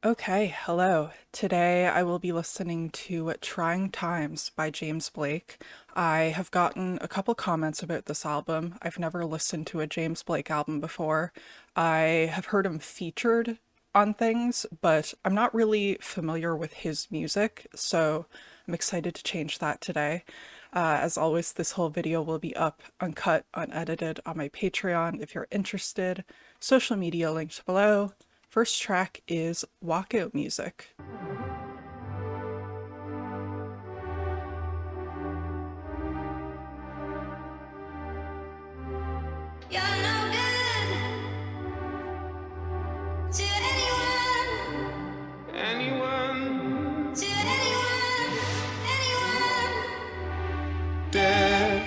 Okay, hello. Today I will be listening to Trying Times by James Blake. I have gotten a couple comments about this album. I've never listened to a James Blake album before. I have heard him featured on things, but I'm not really familiar with his music, so I'm excited to change that today. As always, this whole video will be up, uncut, unedited on my Patreon if you're interested. Social media linked below. First track is Walkout Music. You're no good to anyone, to anyone. Dead.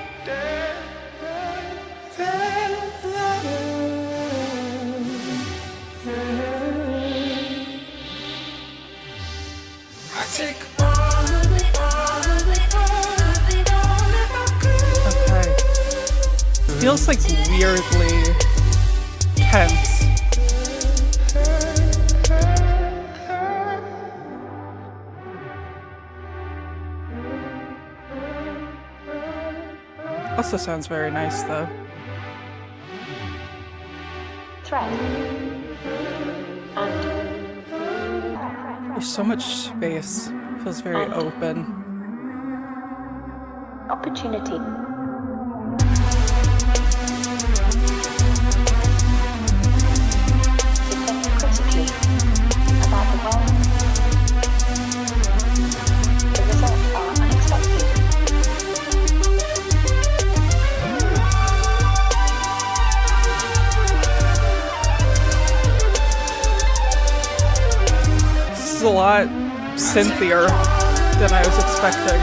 I take all of it, Okay. Feels like weirdly tense. Also sounds very nice though. Threat. And There's so much space. Feels very open. opportunity. To think critically about the world. The results are unexpected. This is a lot synthier than I was expecting.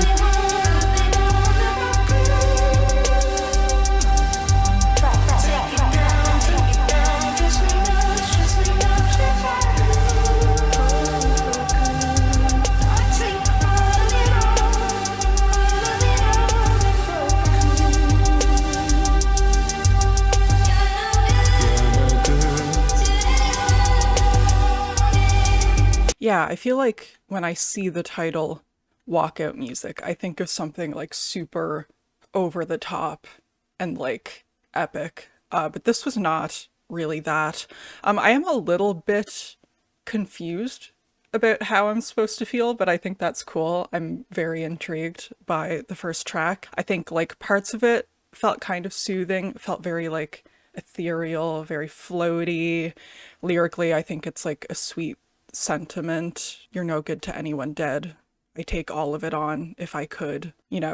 Yeah, I feel like when I see the title Walkout Music, I think of something like super over the top and like epic. But this was not really that. I am a little bit confused about how I'm supposed to feel, but I think that's cool. I'm very intrigued by the first track. I think like parts of it felt kind of soothing, felt very like ethereal, very floaty. Lyrically, I think it's like a sweet sentiment. You're no good to anyone dead. I take all of it on if I could,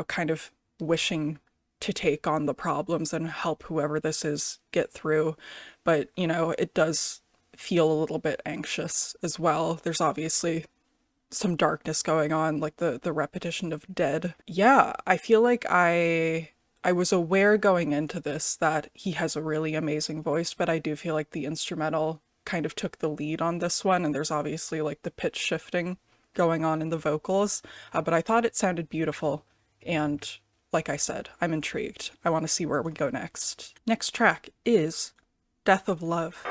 kind of wishing to take on the problems and help whoever this is get through. But, it does feel a little bit anxious as well. There's obviously some darkness going on, like the repetition of dead. Yeah, I feel like I was aware going into this that he has a really amazing voice, but I do feel like the instrumental kind of took the lead on this one, and there's obviously like the pitch shifting going on in the vocals, but I thought it sounded beautiful, and like I said, I'm intrigued. I want to see where we go next. Next track is Death of Love.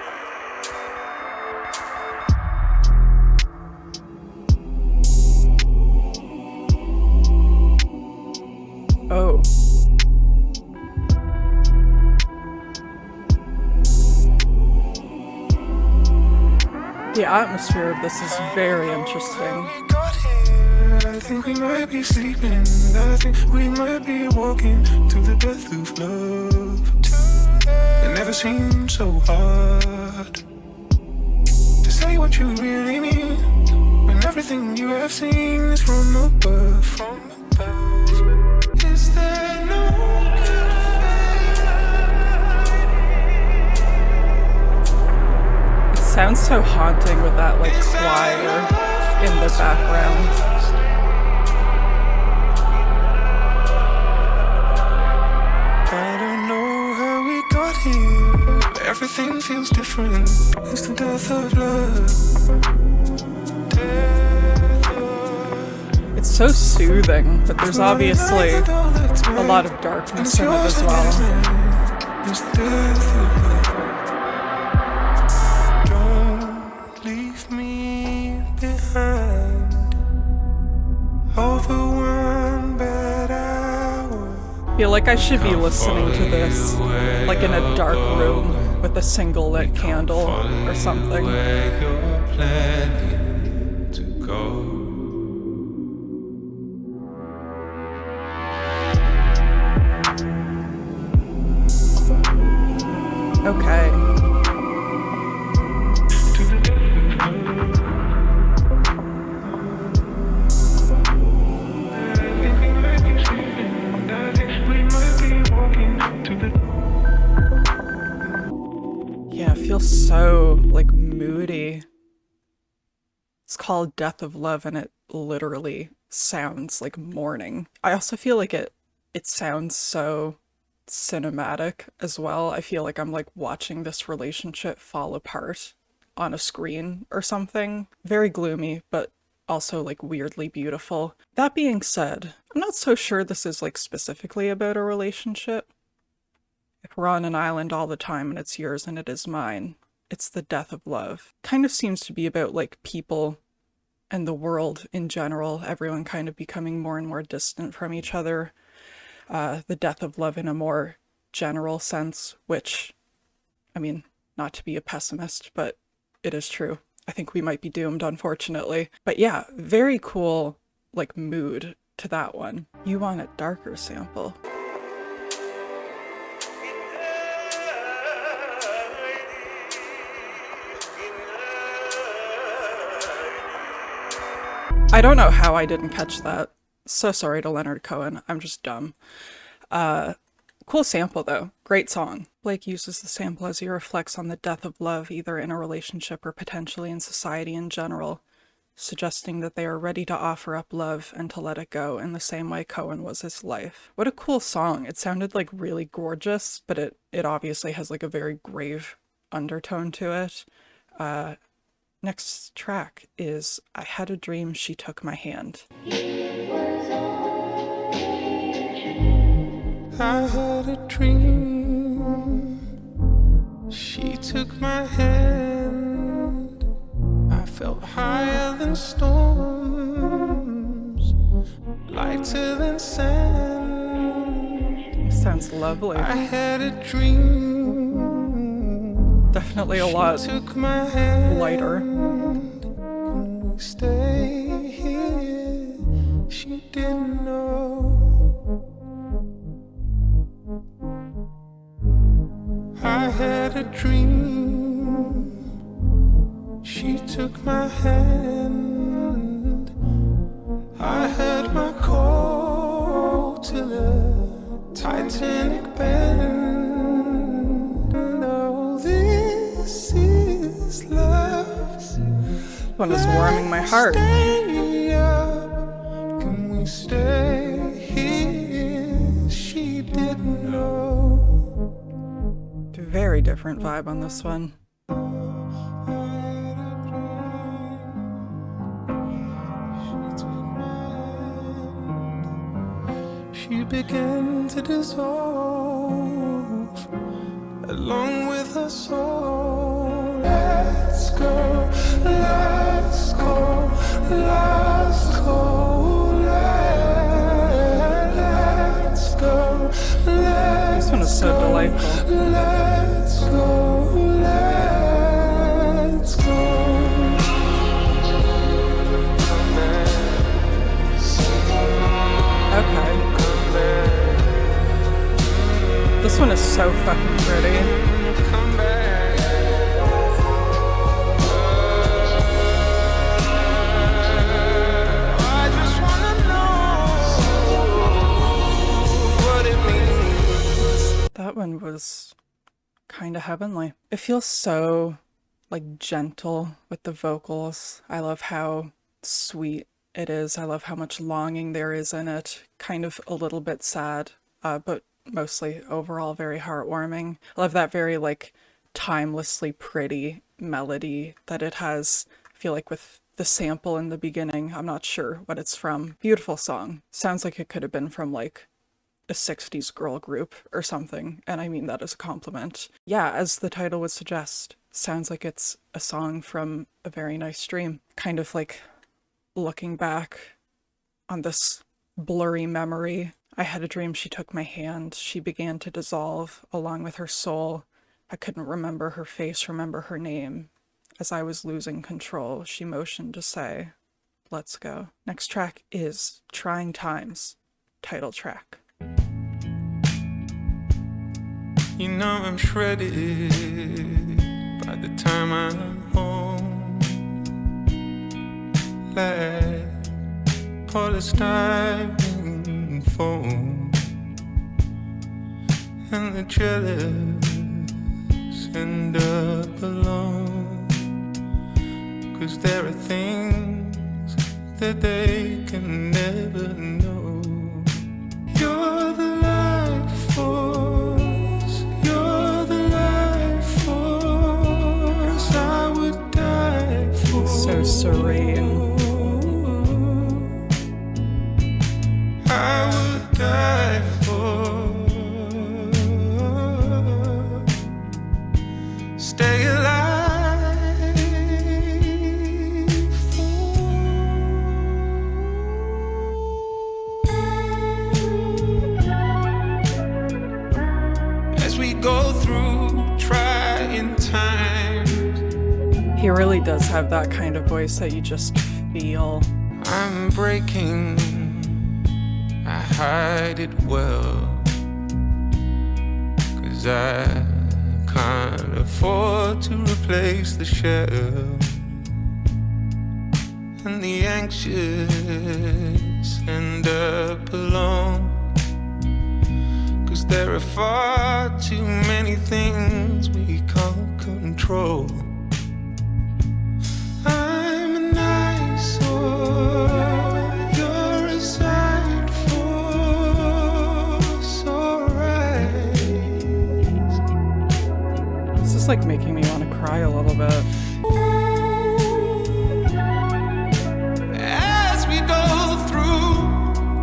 Oh. The atmosphere of this is very interesting. I think we might be sleeping. I think we might be walking to the death of love. It never seemed so hard to say what you really mean when everything you have seen is from above. Is there no good It sounds so haunting with that like choir in the background. I don't know how we got here, but everything feels different. It's the death of love. It's so soothing, but there's obviously a lot of darkness in it as well. It's the death of love. Don't leave me behind. Over one bad hour. I feel like I should be listening to this like in a dark room with a single lit candle or something. Where you're planning to go. Okay. Yeah, it feels so like moody. It's called Death of Love and it literally sounds like mourning. I also feel like it sounds so cinematic as well. I feel like I'm like watching this relationship fall apart on a screen or something. Very gloomy, but also like weirdly beautiful. That being said, I'm not so sure this is like specifically about a relationship. If we're on an island all the time and it's yours and it is mine, it's the death of love. Kind of seems to be about like people and the world in general, everyone kind of becoming more and more distant from each other. The death of love in a more general sense, which, I mean, not to be a pessimist, but it is true. I think we might be doomed, unfortunately. But yeah, very cool, like, mood to that one. You Want It Darker sample. I don't know how I didn't catch that. So sorry to Leonard Cohen. I'm just dumb. Cool sample though. Great song. Blake uses the sample as he reflects on the death of love, either in a relationship or potentially in society in general, suggesting that they are ready to offer up love and to let it go in the same way Cohen was his life. What a cool song. It sounded like really gorgeous, but it obviously has like a very grave undertone to it. Next track is I Had a Dream She Took My Hand. I had a dream. She took my hand. I felt higher than storms, lighter than sand. Sounds lovely. I had a dream. Definitely a lot lighter. Can we stay here? She didn't know. I had a dream. She took my hand. I heard my call to the Titanic bend. Oh, this is love. One is warming my heart. Stay up. Can we stay here? She didn't know. Very different vibe on this one. She began to dissolve along with her soul. Let's go, let's go, let's go, let's go. This one is so delightful. Let's go, let's go. Okay. This one is so fucking pretty. That one was kind of heavenly. It feels so like gentle with the vocals. I love how sweet it is. I love how much longing there is in it. Kind of a little bit sad, but mostly overall very heartwarming. I love that very like timelessly pretty melody that it has. I feel like with the sample in the beginning, I'm not sure what it's from. Beautiful song. Sounds like it could have been from like a 60s girl group or something, and I mean that as a compliment. Yeah, as the title would suggest, sounds like it's a song from a very nice dream. Kind of like looking back on this blurry memory. I had a dream she took my hand. She began to dissolve along with her soul. I couldn't remember her face, remember her name. As I was losing control, she motioned to say, "Let's go." Next track is Trying Times, title track. You know I'm shredded by the time I'm home, like polystyrene foam, and the jealous end up alone, 'cause there are things that they can never know. You're the life force, you're the life force I would die for. So serene. I would die for. Stay alive as we go through trying times. He really does have that kind of voice that you just feel. I'm breaking, I hide it well, 'cause I can't afford to replace the shell. And the anxious end up alone, 'cause there are far too many things we can't control. I'm an eyesore, you're a side force, alright. This is like making me want to cry a little bit. As we go through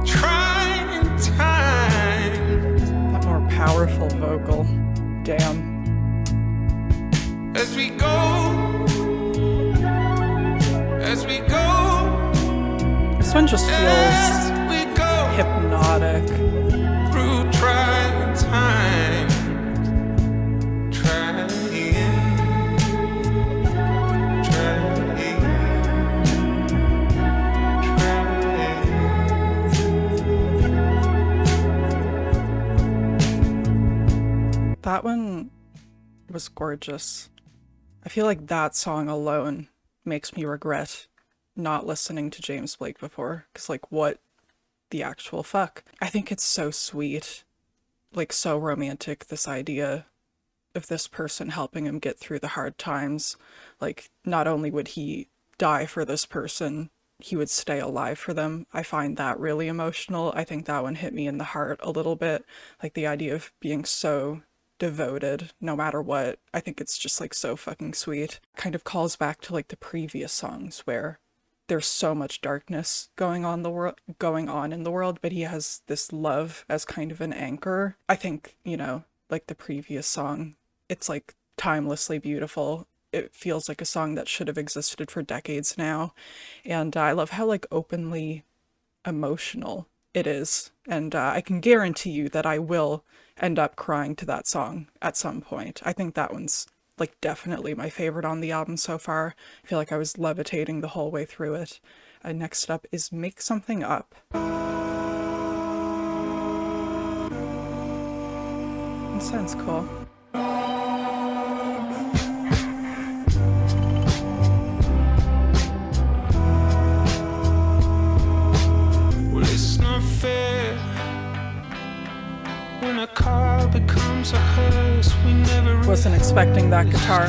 trying times, That more powerful vocal. Damn. as we go, This one just feels as we go hypnotic. through trying times, trying. That one was gorgeous. I feel like that song alone makes me regret not listening to James Blake before. 'Cause like, what the actual fuck? I think it's so sweet, like so romantic, this idea of this person helping him get through the hard times. Like, not only would he die for this person, he would stay alive for them. I find that really emotional. I think that one hit me in the heart a little bit. Like the idea of being so devoted no matter what. I think it's just like so fucking sweet. Kind of calls back to like the previous songs where there's so much darkness going on in the world, but he has this love as kind of an anchor. I think, you know, like the previous song, it's like timelessly beautiful. It feels like a song that should have existed for decades now. And I love how like openly emotional it is. And I can guarantee you that I will end up crying to that song at some point. I think that one's like definitely my favorite on the album so far. I feel like I was levitating the whole way through it. Next up is Make Something Up. That sounds cool. Well, it's not fair when a car becomes a hearse. We never Wasn't expecting that guitar.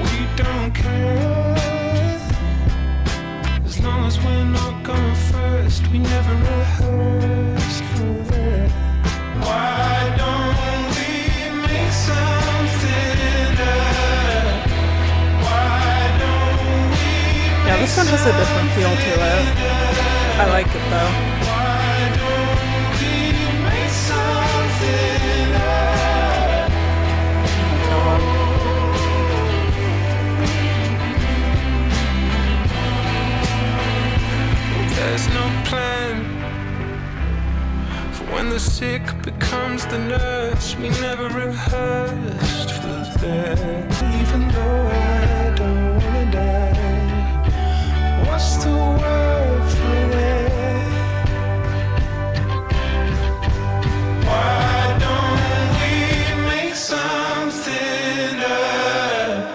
We don't care as long as we're not going first. We never rehearsed for that. Why don't we make something up? Why don't we Yeah, this one has a different feel to it. I like it though. Why don't we make something up? the sick becomes the nurse. We never rehearsed for that. Even though I don't wanna die, what's the word for that? Why don't we make something up?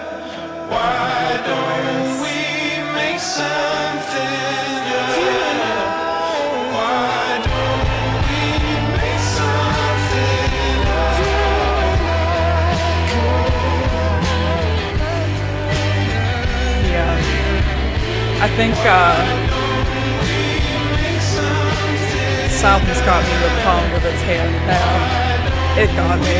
Why don't we make something up? Why don't we make something up? Yeah. I think this album's got me in the palm of its hand now. It got me.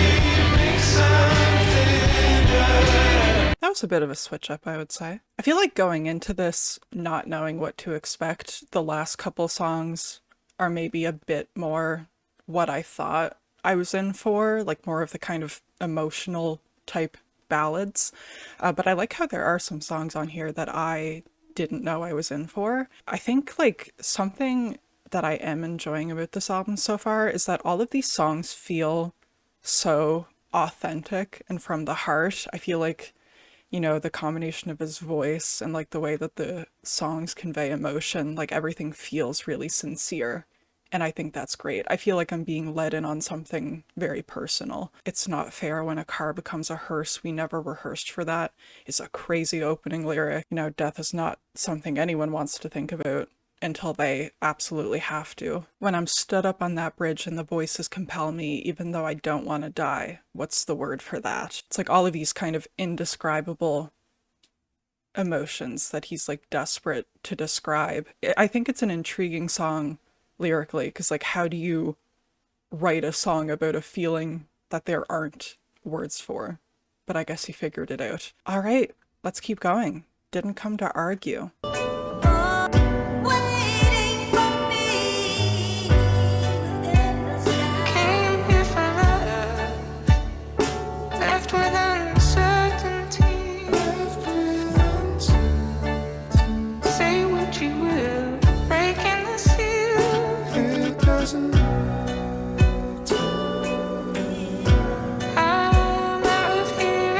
That was a bit of a switch up, I would say. I feel like going into this not knowing what to expect, the last couple songs are maybe a bit more what I thought I was in for, like more of the kind of emotional type ballads. But I like how there are some songs on here that I didn't know I was in for. I think like something that I am enjoying about this album so far is that all of these songs feel so authentic and from the heart. I feel like, you know, the combination of his voice and like the way that the songs convey emotion, like everything feels really sincere. And I think that's great. I feel like I'm being led in on something very personal. It's not fair when a car becomes a hearse. We never rehearsed for that. It's a crazy opening lyric. You know, death is not something anyone wants to think about until they absolutely have to. When I'm stood up on that bridge and the voices compel me, even though I don't want to die, what's the word for that? It's like all of these kind of indescribable emotions that he's like desperate to describe. I think it's an intriguing song lyrically, because like how do you write a song about a feeling that there aren't words for? But I guess he figured it out. All right, let's keep going. Didn't come to argue. Waiting for me. Came here for love, left with uncertainty. Say what you will, breaking the seal. It doesn't matter. I'm out of here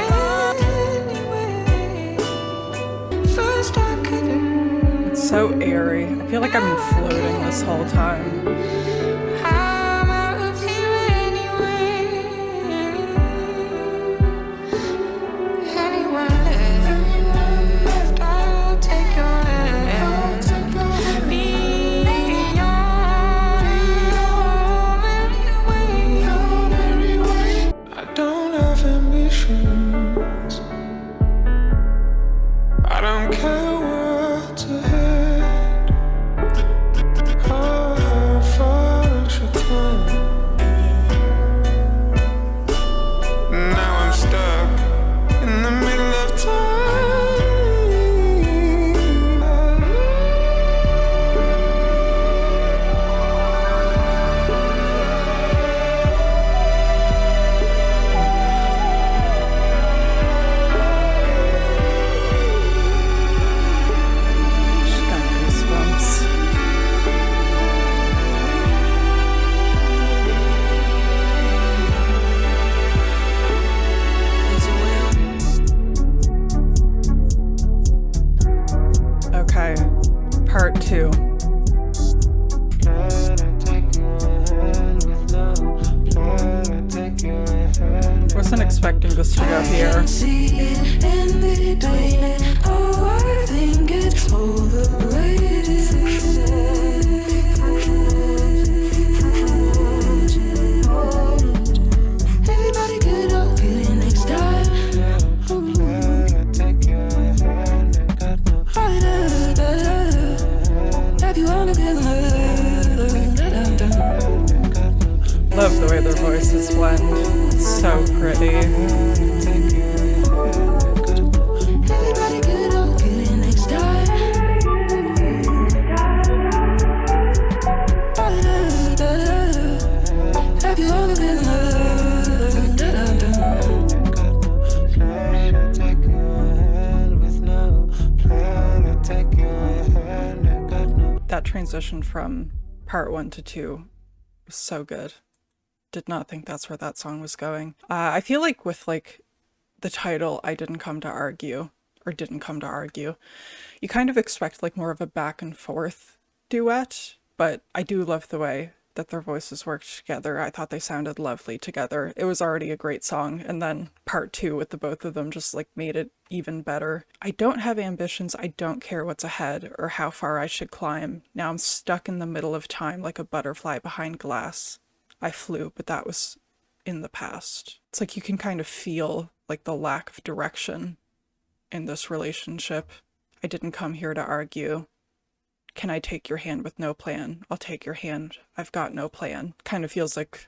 anyway. First I couldn't. So airy. I feel like I've been floating this whole time. I'm out of here anyway. Anyone left, I'll take your hand. Be your merry way. I don't have ambitions. I don't care what's ahead. How far I should climb. Now I'm stuck in the middle of time. Just got goosebumps. Okay, part 2. Wasn't expecting this to go here. See it in between it. Oh, I think it's overrated. Everybody get up, get in next time. Have you wanna get Love the way their voices blend. So pretty. Everybody get up, get in next time. Have you wanna get That transition from part 1 to 2 was so good. Did not think that's where that song was going. I feel like with like the title, I didn't come to argue, you kind of expect like more of a back and forth duet, but I do love the way that their voices worked together. I thought they sounded lovely together. It was already a great song, and then part 2 with the both of them just like made it even better. I don't have ambitions, I don't care what's ahead or how far I should climb. Now I'm stuck in the middle of time like a butterfly behind glass. I flew, but that was in the past. It's like you can kind of feel like the lack of direction in this relationship. I didn't come here to argue. Can I take your hand with no plan? I'll take your hand. I've got no plan. Kind of feels like,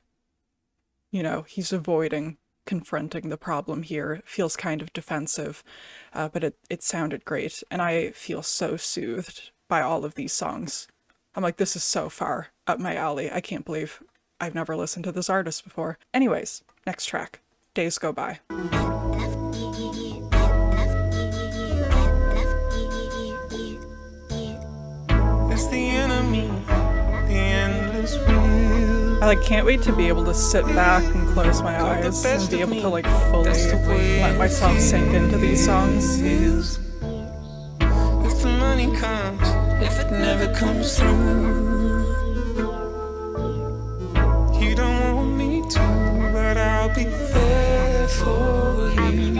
you know, he's avoiding confronting the problem here. It feels kind of defensive, but it sounded great. And I feel so soothed by all of these songs. I'm like, this is so far up my alley. I can't believe I've never listened to this artist before. Anyways, next track, Days Go By. It's the enemy, the endless wheel. I like can't wait to be able to sit back and close my eyes and be able to like fully let myself sink into these songs. If the money comes, if it never comes through. You don't want me to, but I'll be there for you.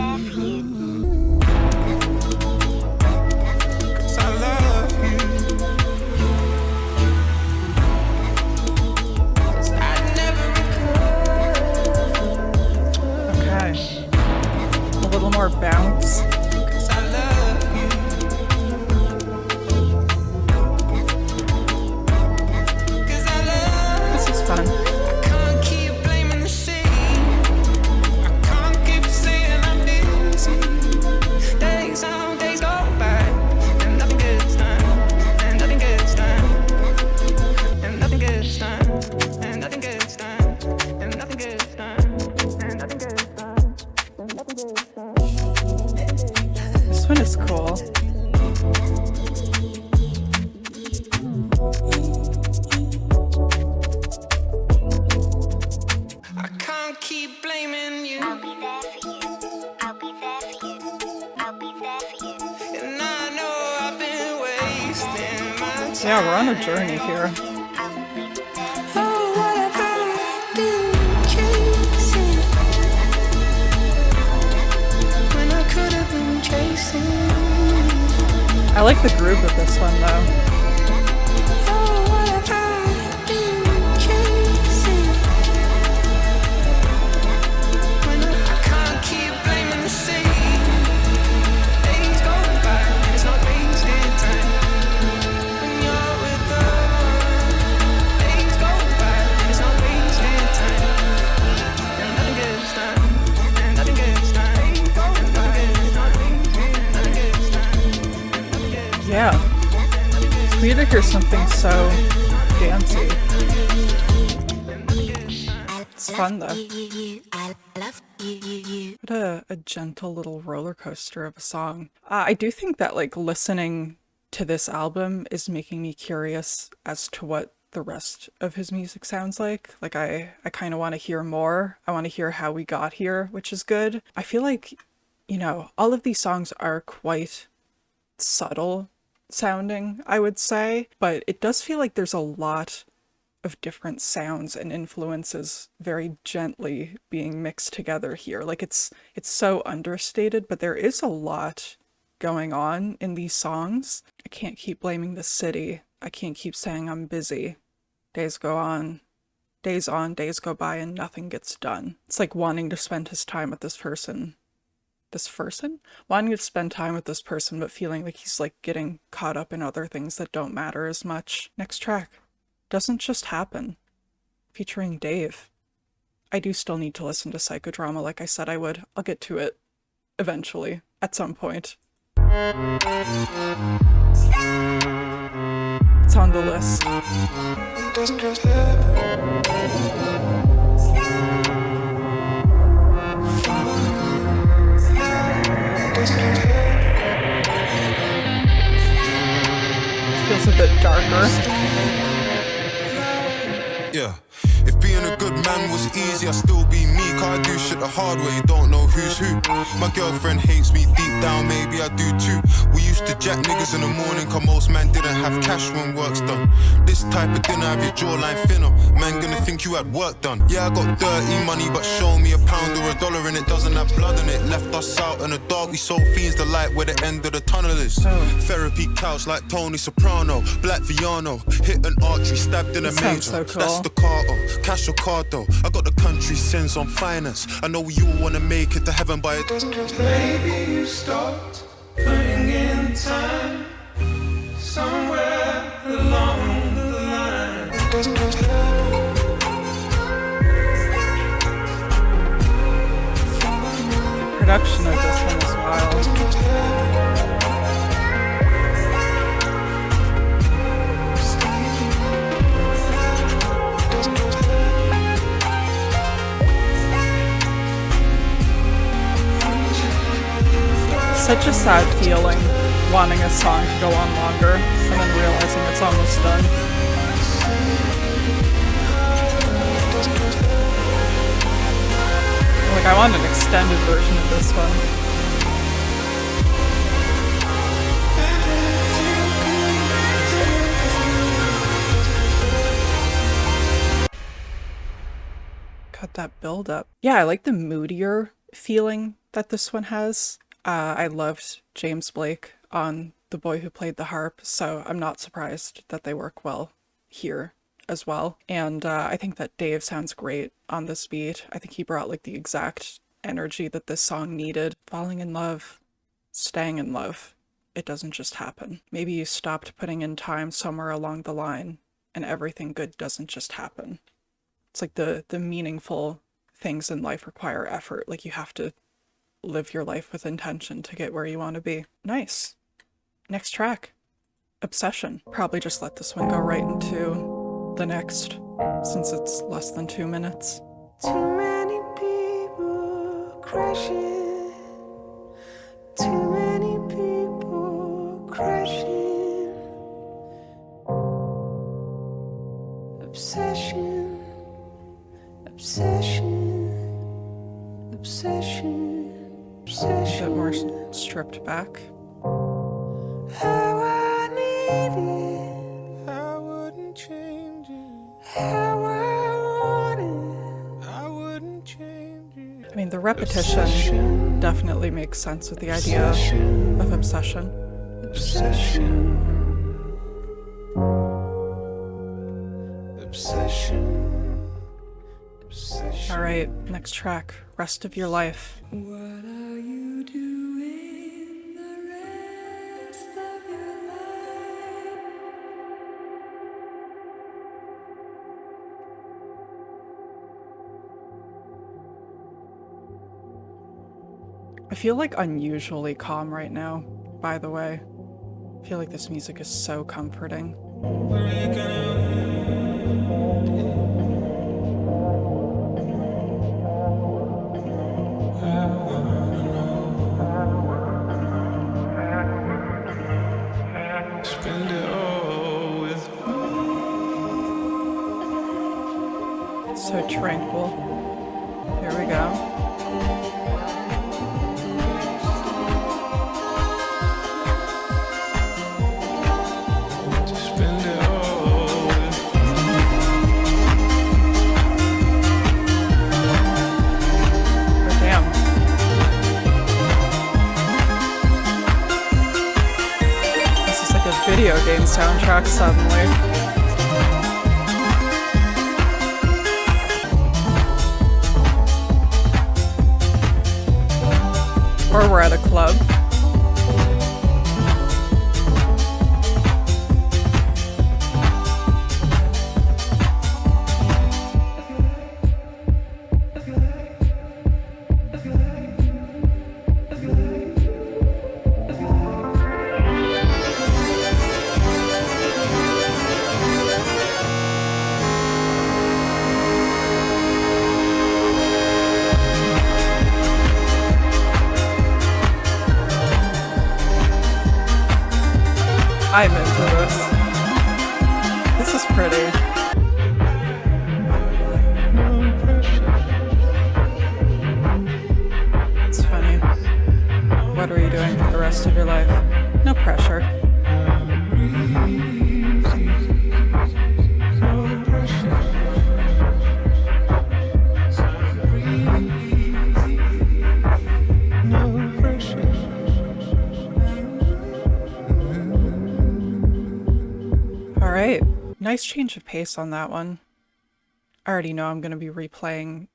'Cause I love you. 'Cause I never recover. Okay. A little more bounce. 'Cause I love you. 'Cause I love you. This is fun. This one is cool. I can't keep blaming you. I'll be there for you. I'll be there for you. I'll be there for you. And I know I've been wasting my time. Yeah, we're on a journey here. Oh, what have I been chasing when I could have been chasing? I like the groove of this one though. Oh, what have I been chasing when I can't keep blaming the sea? Days go by and it's not wasted time when you're with us. Days go by and it's not wasted time, and nothing gets done, and nothing gets done, and nothing gets done, and nothing gets done, and nothing gets done. Yeah. It's weird to hear something so dancey. It's fun though. What a gentle little roller coaster of a song. I do think that like listening to this album is making me curious as to what the rest of his music sounds like. Like I kind of want to hear more. I want to hear how we got here, which is good. I feel like, you know, all of these songs are quite subtle sounding, I would say, but it does feel like there's a lot of different sounds and influences very gently being mixed together here. Like it's so understated, but there is a lot going on in these songs. I can't keep blaming the city. I can't keep saying I'm busy. Days go on, days go by and nothing gets done. It's like wanting to spend his time with this person. Wanting to spend time with this person, but feeling like he's like getting caught up in other things that don't matter as much. Next track, Doesn't Just Happen, featuring Dave. I do still need to listen to Psychodrama like I said I would. I'll get to it eventually, at some point. It's on the list. Doesn't just happen. Feels a bit darker. Yeah, if being a good man gang was easy, I still be me. Cause I do shit the hard way, don't know who's who. My girlfriend hates me deep down, maybe I do too. We used to jack niggas in the morning, cause most man didn't have cash when work's done. This type of dinner have your jawline thinner. Man gonna think you had work done. Yeah, I got dirty money, but show me a pound or a dollar and it doesn't have blood in it. Left us out in the dark, we sold fiends the light where the end of the tunnel is. Therapy couch like Tony Soprano, Black Viano, hit an artery, stabbed in a major. So cool. That's the Carter, cash or cardo. I got the country sins on finance. I know you all wanna make it to heaven by it. Maybe you stopped putting in time somewhere along the line. Production of this one is wild. Such a sad feeling, wanting a song to go on longer, and then realizing it's almost done. Like, I want an extended version of this one. Got that build up. Yeah, I like the moodier feeling that this one has. I loved James Blake on The Boy Who Played the Harp, so I'm not surprised that they work well here as well. And I think that Dave sounds great on this beat. I think he brought like the exact energy that this song needed. Falling in love, staying in love, it doesn't just happen. Maybe you stopped putting in time somewhere along the line and everything good doesn't just happen. It's like the meaningful things in life require effort. Like you have to live your life with intention to get where you want to be. Nice. Next track, Obsession. Probably just let this one go right into the next, since it's less than 2 minutes. Too many people crashing. Too many people crashing. Obsession. Obsession. Obsession. A bit more stripped back. How I need it. I wouldn't change it. How I want I wouldn't change it. I mean, the repetition definitely makes sense with the idea of obsession. it. Obsession. Obsession. Obsession. All right, next track, Rest of Your Life. What are you doing the rest of your life? I feel like unusually calm right now, by the way. I feel like this music is so comforting. Spend it all with So tranquil. Here we go. spend it all with Oh, damn. This is like a video game soundtrack suddenly. Or we're at a club. I'm into this. This is pretty. no What are you doing for the rest of your life? No pressure. All right, nice change of pace on that one. I already know I'm going to be replaying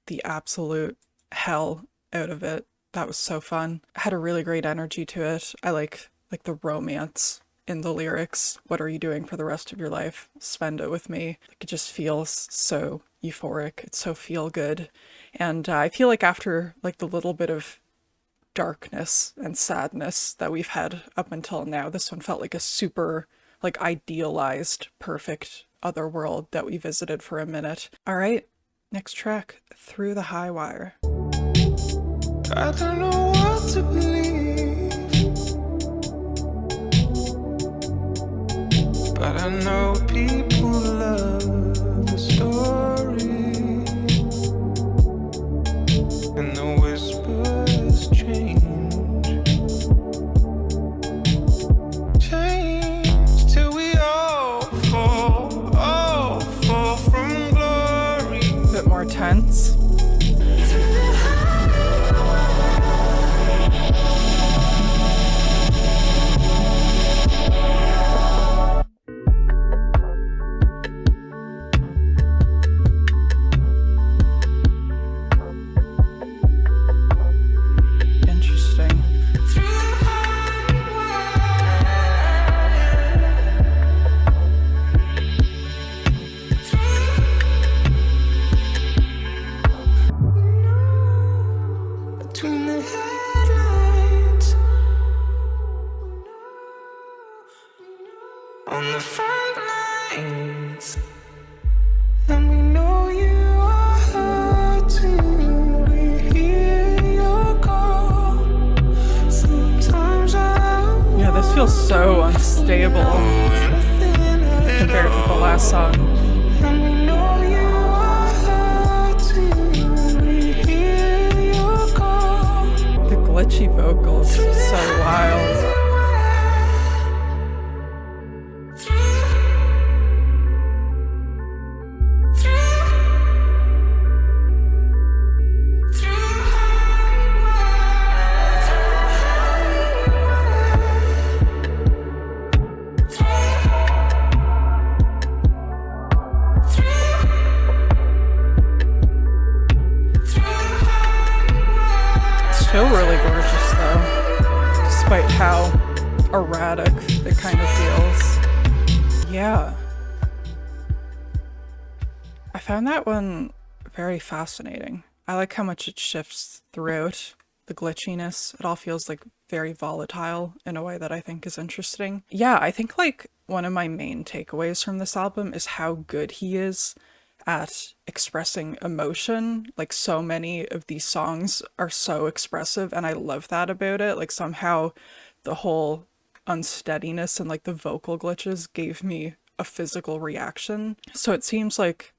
the absolute hell out of it. That was so fun. Had a really great energy to it. I like the romance in the lyrics. What are you doing for the rest of your life? Spend it with me. Like, it just feels so euphoric. It's so feel good. And I feel like after like the little bit of darkness and sadness that we've had up until now, this one felt like a super like idealized, perfect other world that we visited for a minute. All right, next track, Through the Highwire. I don't know what to believe, but I know people love the story, and the whispers change till we all fall from glory. A bit more tense. On the front lines, and we know you are hurting. We hear your call. Sometimes Yeah, this feels so unstable compared to the last song. and we know you are hurting. We hear your call. The glitchy vocals, so wild. Still really gorgeous though, despite how erratic it kind of feels. Yeah. I found that one very fascinating. I like how much it shifts throughout the glitchiness. It all feels like very volatile in a way that I think is interesting. Yeah, I think like one of my main takeaways from this album is how good he is at expressing emotion. Like, so many of these songs are so expressive, and I love that about it. Like, somehow the whole unsteadiness and like the vocal glitches gave me a physical reaction. So it seems like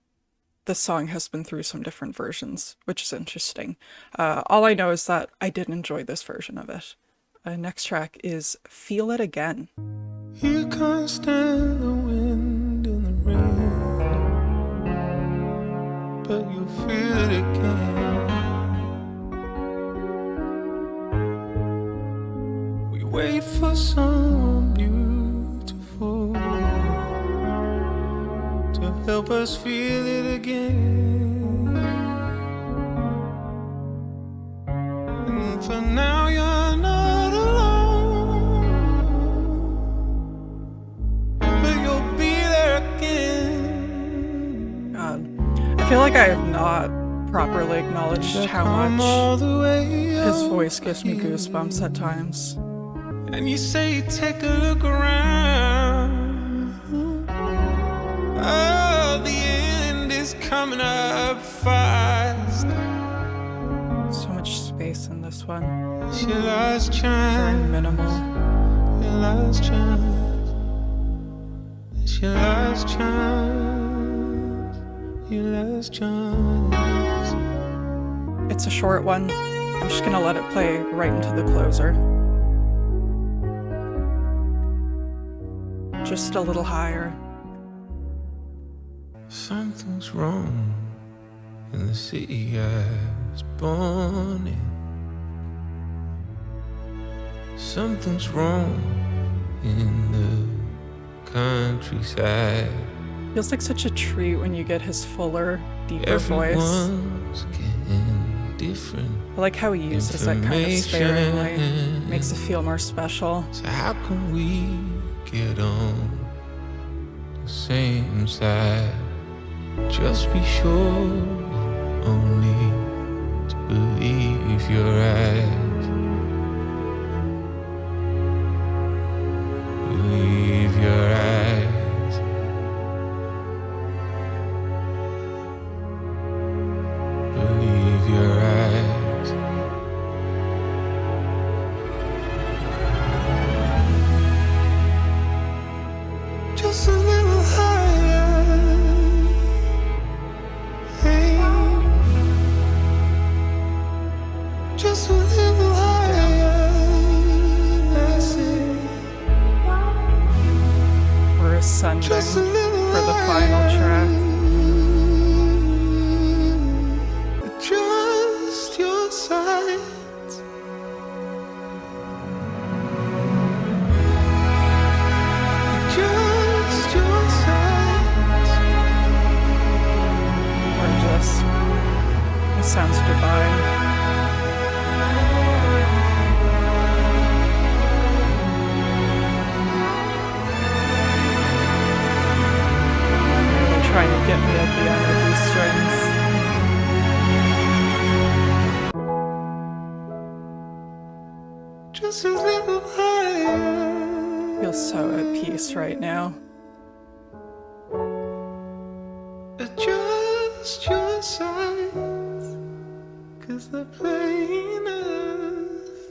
the song has been through some different versions, which is interesting. All I know is that I did enjoy this version of it. Next track is Feel It Again. You can't stand the wind and the rain, but you'll feel it again. We wait for someone beautiful to help us feel it again. And for now you're not alone, but you'll be there again. God, I feel like I have not properly acknowledged how much his voice gives me goosebumps at times. And you say, take a look around. Oh, the end is coming up fast. So much space in this one. It's your last Very chance. minimal. Your last chance. It's your last chance. Your last chance. It's a short one, I'm just gonna let it play right into the closer. Just a little higher. Something's wrong in the city I was born in. Something's wrong in the countryside. Feels like such a treat when you get his fuller, deeper voice. Everyone's getting different. I like how he uses that kind of sparingly. Makes it feel more special. So how can we get on the same side? Just be sure only to believe your eyes. Believe your eyes. Believe your eyes. Just a little higher. Hey. Just a little higher. That's it. We're ascending Just a little for the final track. Adjust your sides. Adjust your sides. Gorgeous. It sounds divine. Really trying to get me at the end of these strings. Just a little higher. Feel so at peace right now. Adjust your sides, 'cause they're playing us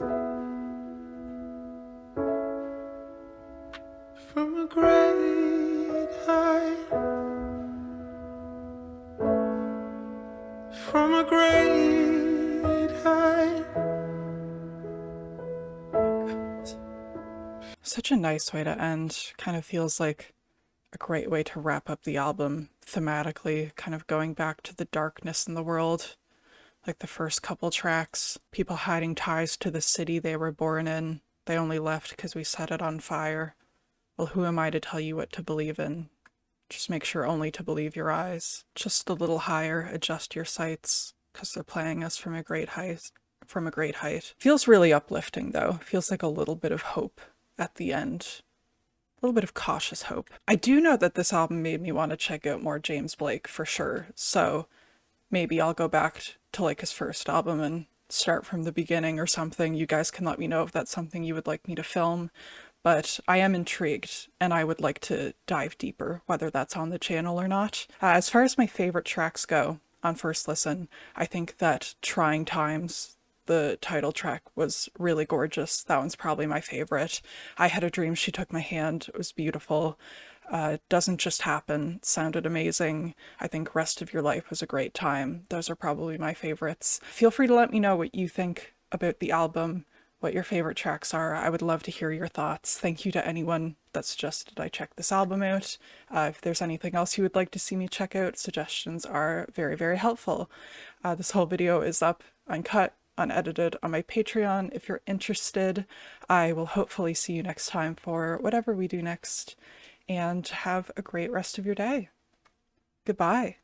from a great height. From a great height. Such a nice way to end. Kind of feels like a great way to wrap up the album thematically, kind of going back to the darkness in the world. Like the first couple tracks, people hiding ties to the city they were born in. They only left because we set it on fire. Well, who am I to tell you what to believe in? Just make sure only to believe your eyes. Just a little higher, adjust your sights, because they're playing us from a great height. Feels really uplifting though. Feels like a little bit of hope at the end. A little bit of cautious hope. I do know that this album made me want to check out more James Blake for sure. So maybe I'll go back to like his first album and start from the beginning or something. You guys can let me know if that's something you would like me to film. But I am intrigued and I would like to dive deeper, whether that's on the channel or not. As far as my favorite tracks go on first listen, I think that Trying Times, the title track, was really gorgeous. That one's probably my favorite. I Had a Dream She Took My Hand. It was beautiful. Doesn't Just Happen sounded amazing. I think Rest of Your Life was a great time. Those are probably my favorites. Feel free to let me know what you think about the album, what your favorite tracks are. I would love to hear your thoughts. Thank you to anyone that suggested I check this album out. If there's anything else you would like to see me check out, suggestions are very, very helpful. This whole video is up uncut, unedited on my Patreon if you're interested. I will hopefully see you next time for whatever we do next, and have a great rest of your day. Goodbye.